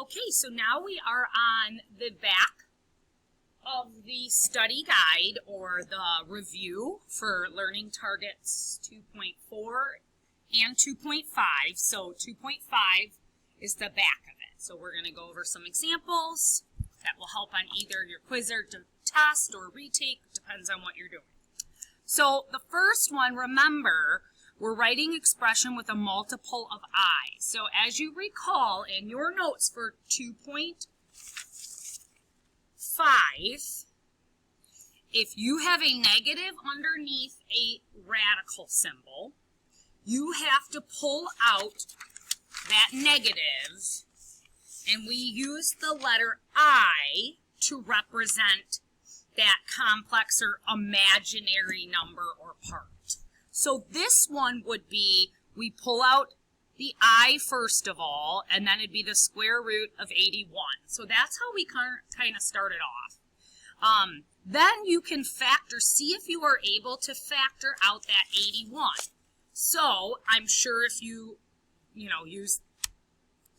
Okay, so now we are on the back of the study guide or the review for Learning Targets 2.4 and 2.5. So 2.5 is the back of it. So we're going to go over some examples that will help on either your quiz or test or retake, depends on what you're doing. So the first one, remember, we're writing expression with a multiple of I. So as you recall in your notes for 2.5, if you have a negative underneath a radical symbol, you have to pull out that negative, and we use the letter I to represent that complex or imaginary number or part. So this one would be, we pull out the I first of all, and then it'd be the square root of 81. So that's how we kind of started off. Then you can factor, see if you are able to factor out that 81. So I'm sure if you use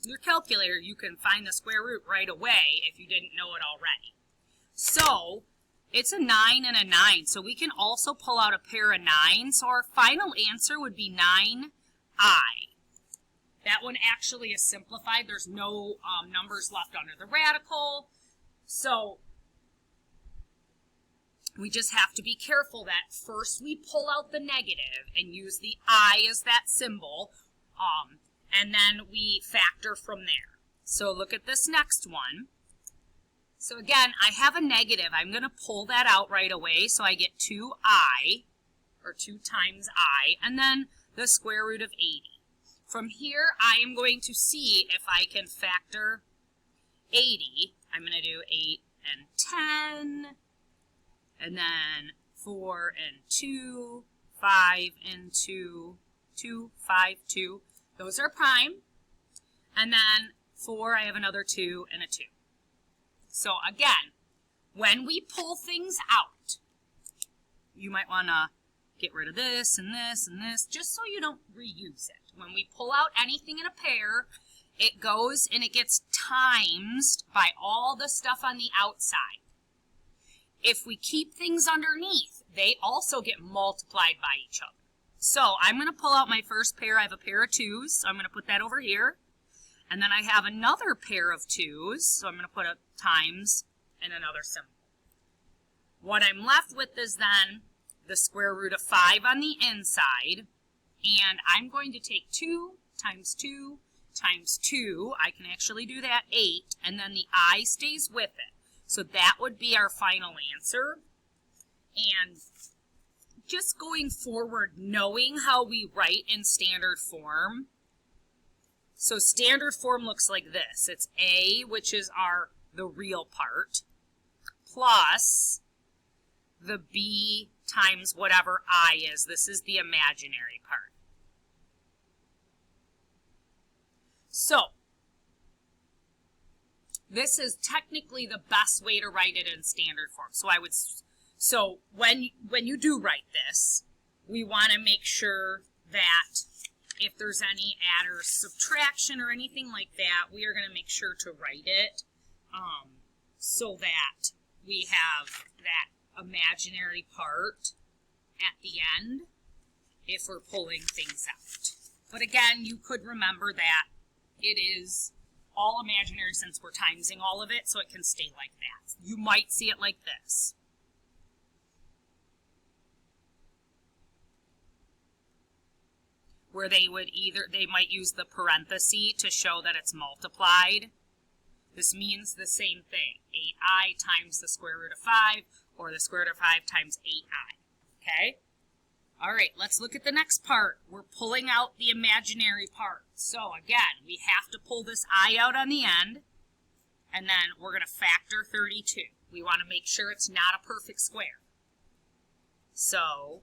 your calculator, you can find the square root right away if you didn't know it already. So it's a 9 and a 9, so we can also pull out a pair of 9s. So our final answer would be 9i. That one actually is simplified. There's no numbers left under the radical. So we just have to be careful that first we pull out the negative and use the I as that symbol, and then we factor from there. So look at this next one. So again, I have a negative. I'm going to pull that out right away. So I get 2i, or 2 times I, and then the square root of 80. From here, I am going to see if I can factor 80. I'm going to do 8 and 10, and then 4 and 2, 5 and 2, 2, 5, 2. Those are prime. And then 4, I have another 2 and a 2. So again, when we pull things out, you might want to get rid of this and this and this, just so you don't reuse it. When we pull out anything in a pair, it goes and it gets times by all the stuff on the outside. If we keep things underneath, they also get multiplied by each other. So I'm going to pull out my first pair. I have a pair of 2s, so I'm going to put that over here. And then I have another pair of 2s, so I'm going to put a times and another symbol. What I'm left with is then the square root of 5 on the inside, and I'm going to take 2 times 2 times 2. I can actually do that, 8, and then the I stays with it. So that would be our final answer. And just going forward, knowing how we write in standard form. So standard form looks like this. It's A, which is the real part, plus the B times whatever I is. This is the imaginary part. So this is technically the best way to write it in standard form. So when you do write this, we want to make sure that if there's any add or subtraction or anything like that, we are going to make sure to write it so that we have that imaginary part at the end if we're pulling things out. But again, you could remember that it is all imaginary since we're timesing all of it, so it can stay like that. You might see it like this. Where they might use the parenthesis to show that it's multiplied. This means the same thing, 8i times the square root of 5, or the square root of 5 times 8i, okay? All right, let's look at the next part. We're pulling out the imaginary part. So again, we have to pull this I out on the end, and then we're going to factor 32. We want to make sure it's not a perfect square. So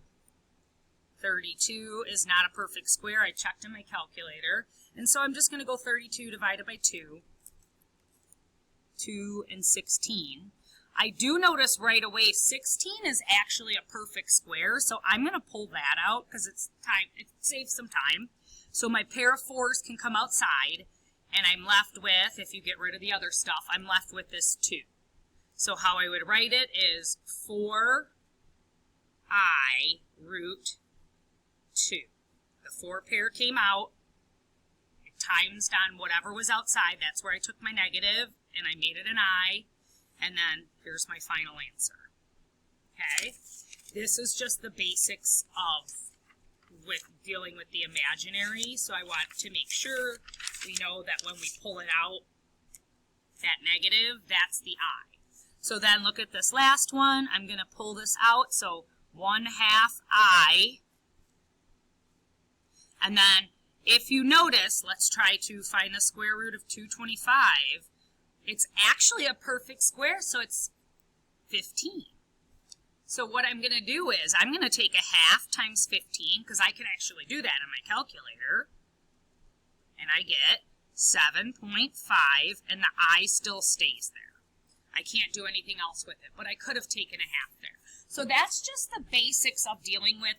32 is not a perfect square. I checked in my calculator. And so I'm just going to go 32 divided by 2. 2 and 16. I do notice right away 16 is actually a perfect square, so I'm going to pull that out because it saves some time. So my pair of 4s can come outside, And I'm left with, if you get rid of the other stuff, I'm left with this 2. So how I would write it is 4i root 2. The 4 pair came out, times on whatever was outside. That's where I took my negative, and I made it an I. And then here's my final answer. Okay? This is just the basics of with dealing with the imaginary. So I want to make sure we know that when we pull it out, that negative, that's the I. So then look at this last one. I'm going to pull this out. So 1/2 I. And then if you notice, let's try to find the square root of 225. It's actually a perfect square, so it's 15. So what I'm going to do is I'm going to take 1/2 times 15, because I can actually do that on my calculator. And I get 7.5, and the I still stays there. I can't do anything else with it, but I could have taken 1/2 there. So that's just the basics of dealing with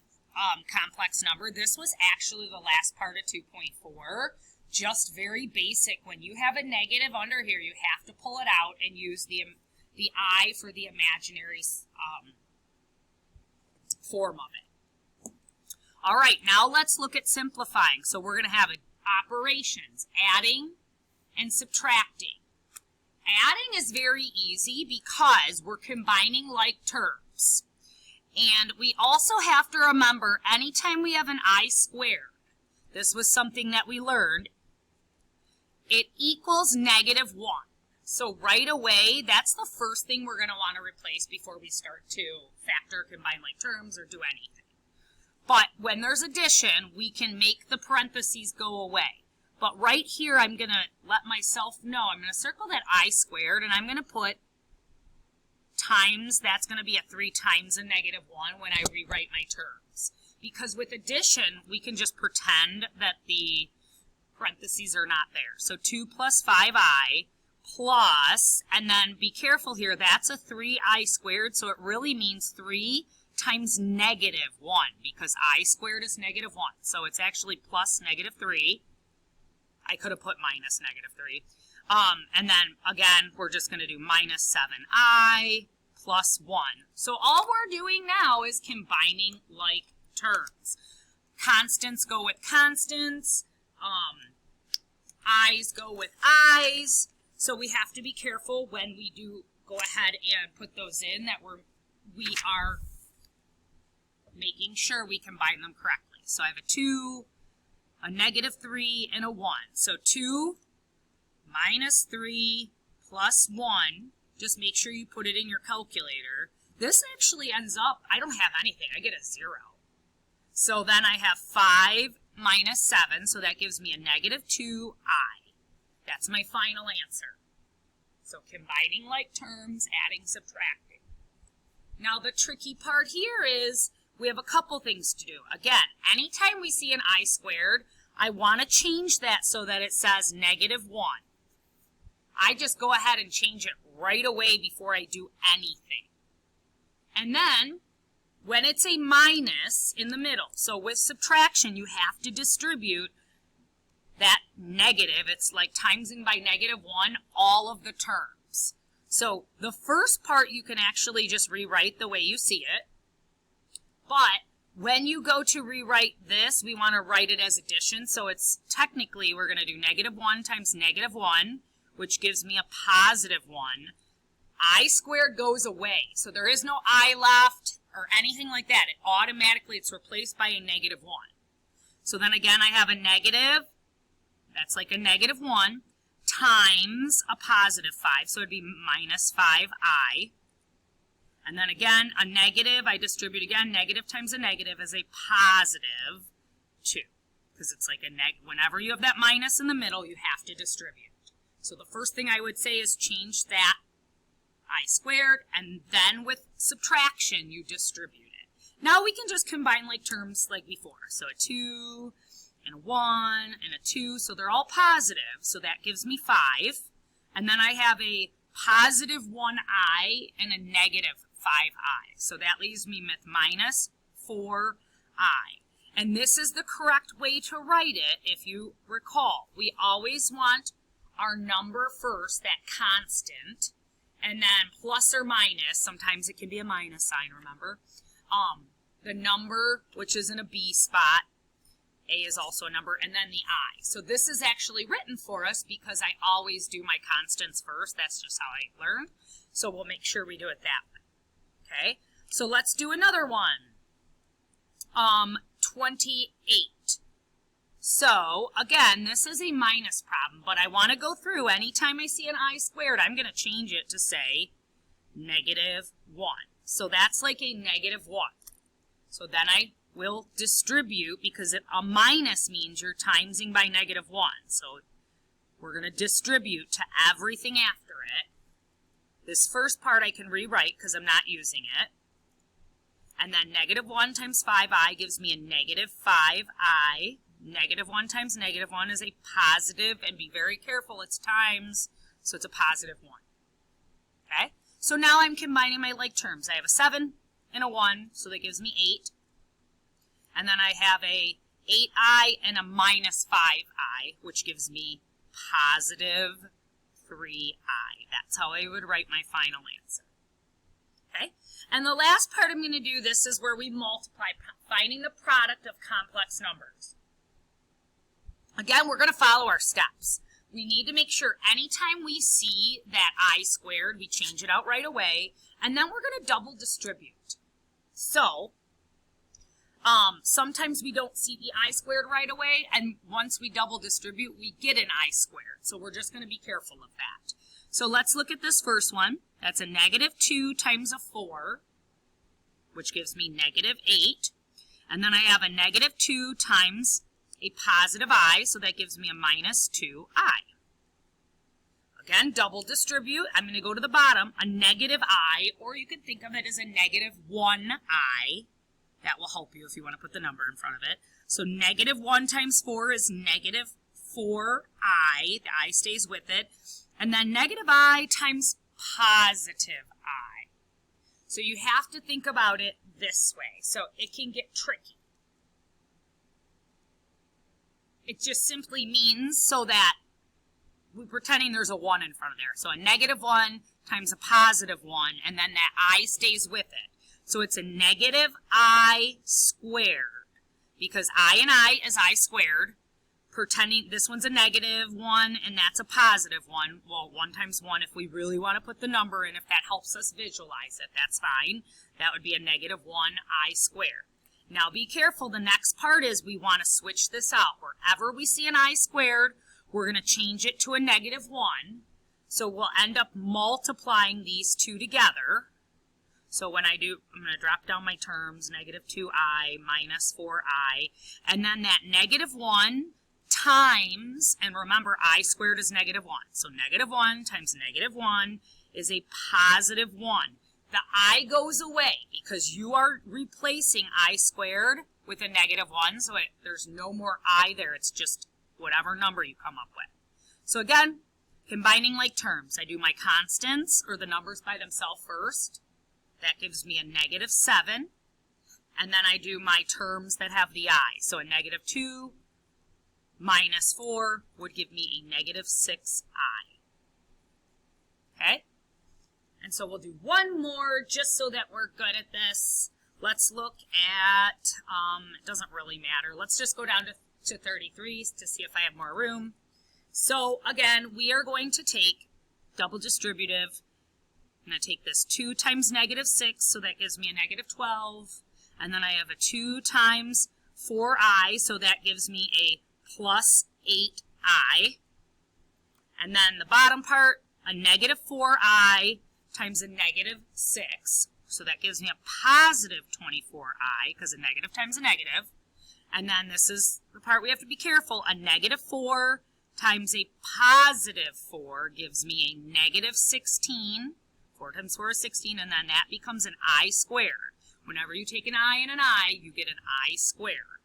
complex number. This was actually the last part of 2.4. Just very basic. When you have a negative under here, you have to pull it out and use the I for the imaginary form of it. All right, now let's look at simplifying. So we're going to have operations, adding and subtracting. Adding is very easy because we're combining like terms. And we also have to remember, anytime we have an I squared, this was something that we learned, it equals -1. So right away, that's the first thing we're going to want to replace before we start to factor, combine like terms, or do anything. But when there's addition, we can make the parentheses go away. But right here, I'm going to let myself know, I'm going to circle that I squared, and I'm going to put times, that's going to be a 3 times a -1 when I rewrite my terms. Because with addition, we can just pretend that the parentheses are not there. So 2 plus 5i plus, and then be careful here, that's a 3i squared, so it really means 3 times -1, because I squared is -1. So it's actually plus -3. I could have put minus -3. And then, again, we're just going to do minus 7i plus 1. So all we're doing now is combining like terms. Constants go with constants. I's go with i's. So we have to be careful when we do go ahead and put those in that we are making sure we combine them correctly. So I have a 2, a -3, and a 1. So 2 minus 3 plus 1, just make sure you put it in your calculator. This actually ends up, I don't have anything, I get a 0. So then I have 5 minus 7, so that gives me a -2i. That's my final answer. So combining like terms, adding, subtracting. Now the tricky part here is we have a couple things to do. Again, anytime we see an I squared, I want to change that so that it says -1. I just go ahead and change it right away before I do anything. And then, when it's a minus in the middle, so with subtraction, you have to distribute that negative. It's like timesing by -1 all of the terms. So the first part you can actually just rewrite the way you see it. But when you go to rewrite this, we want to write it as addition. So it's technically, we're going to do -1 times -1, which gives me a +1. I squared goes away. So there is no I left or anything like that. It automatically, it's replaced by a -1. So then again, I have a negative. That's like a -1 times a +5. So it'd be minus 5i. And then again, a negative, I distribute again. Negative times a negative is a +2. Because it's like whenever you have that minus in the middle, you have to distribute. So the first thing I would say is change that I squared, and then with subtraction, you distribute it. Now we can just combine like terms like before. So a 2 and a 1 and a 2, so they're all positive, so that gives me 5. And then I have a +1i and a -5i. So that leaves me with minus 4i. And this is the correct way to write it, if you recall. We always want our number first, that constant, and then plus or minus, sometimes it can be a minus sign, remember, the number, which is in a B spot, A is also a number, and then the I. So this is actually written for us because I always do my constants first. That's just how I learned. So we'll make sure we do it that way. Okay, so let's do another one. 28. So again, this is a minus problem, but I want to go through anytime I see an I squared, I'm going to change it to say -1. So that's like a -1. So then I will distribute, because a minus means you're timesing by -1. So we're going to distribute to everything after it. This first part I can rewrite because I'm not using it. And then -1 times 5i gives me a -5i. -1 times -1 is a positive, and be very careful, it's times, so it's a +1. Okay? So now I'm combining my like terms. I have a 7 and a 1, so that gives me 8. And then I have a 8i and a -5i, which gives me +3i. That's how I would write my final answer. Okay? And the last part I'm going to do, this is where we multiply, finding the product of complex numbers. Again, we're going to follow our steps. We need to make sure anytime we see that I squared, we change it out right away, and then we're going to double distribute. So, sometimes we don't see the I squared right away, and once we double distribute, we get an I squared. So we're just going to be careful of that. So let's look at this first one. That's a -2 times a 4, which gives me -8. And then I have a -2 times a +i, so that gives me a -2i. Again, double distribute. I'm going to go to the bottom, a -i, or you can think of it as a -1i. That will help you if you want to put the number in front of it. So -1 times 4 is -4i. The I stays with it. And then -i times +i. So you have to think about it this way. So it can get tricky. It just simply means so that we're pretending there's a 1 in front of there. So a -1 times a +1, and then that I stays with it. So it's a -i squared, because I and I is I squared. Pretending this one's a -1 and that's a +1. Well, 1 times 1, if we really want to put the number in, if that helps us visualize it, that's fine. That would be a -1i squared. Now be careful, the next part is we want to switch this out. Wherever we see an I squared, we're going to change it to a -1. So we'll end up multiplying these two together. So when I do, I'm going to drop down my terms, -2i minus 4i, and then that -1 times, and remember I squared is -1, so -1 times -1 is a +1. The I goes away because you are replacing I squared with a -1, so there's no more I there, it's just whatever number you come up with. So again, combining like terms, I do my constants, or the numbers by themselves first. That gives me a -7. And then I do my terms that have the I. So a -2 minus 4 would give me a -6i. Okay? And so we'll do one more just so that we're good at this. Let's look at, it doesn't really matter. Let's just go down to 33 to see if I have more room. So again, we are going to take double distributive. I'm going to take this 2 times -6, so that gives me a -12. And then I have a 2 times 4i, so that gives me a +8i. And then the bottom part, a -4i times a -6. So that gives me a +24i, because a negative times a negative. And then this is the part we have to be careful. A -4 times a +4 gives me a -16. 4 times 4 is 16, and then that becomes an I squared. Whenever you take an I and an I, you get an I squared.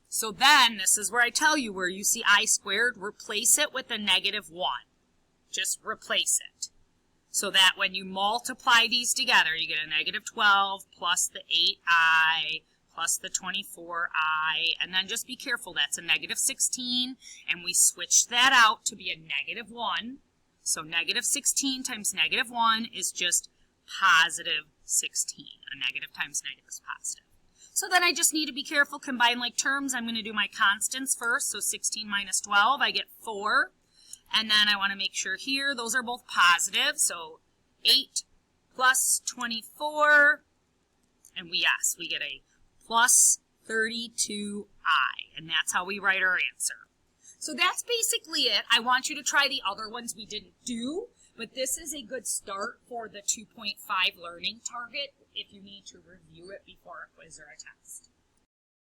So then, this is where I tell you where you see I squared, replace it with a -1. Just replace it. So that when you multiply these together, you get a -12 plus the 8i plus the 24i, and then just be careful, that's a negative 16, and we switch that out to be a negative 1. So negative 16 times negative 1 is just positive 16. A negative times negative is positive. So then I just need to be careful, combine like terms. I'm going to do my constants first. So 16 minus 12, I get 4. And then I want to make sure here, those are both positive. So 8 plus 24, and we get a plus 32i. And that's how we write our answer. So that's basically it. I want you to try the other ones we didn't do, but this is a good start for the 2.5 learning target if you need to review it before a quiz or a test.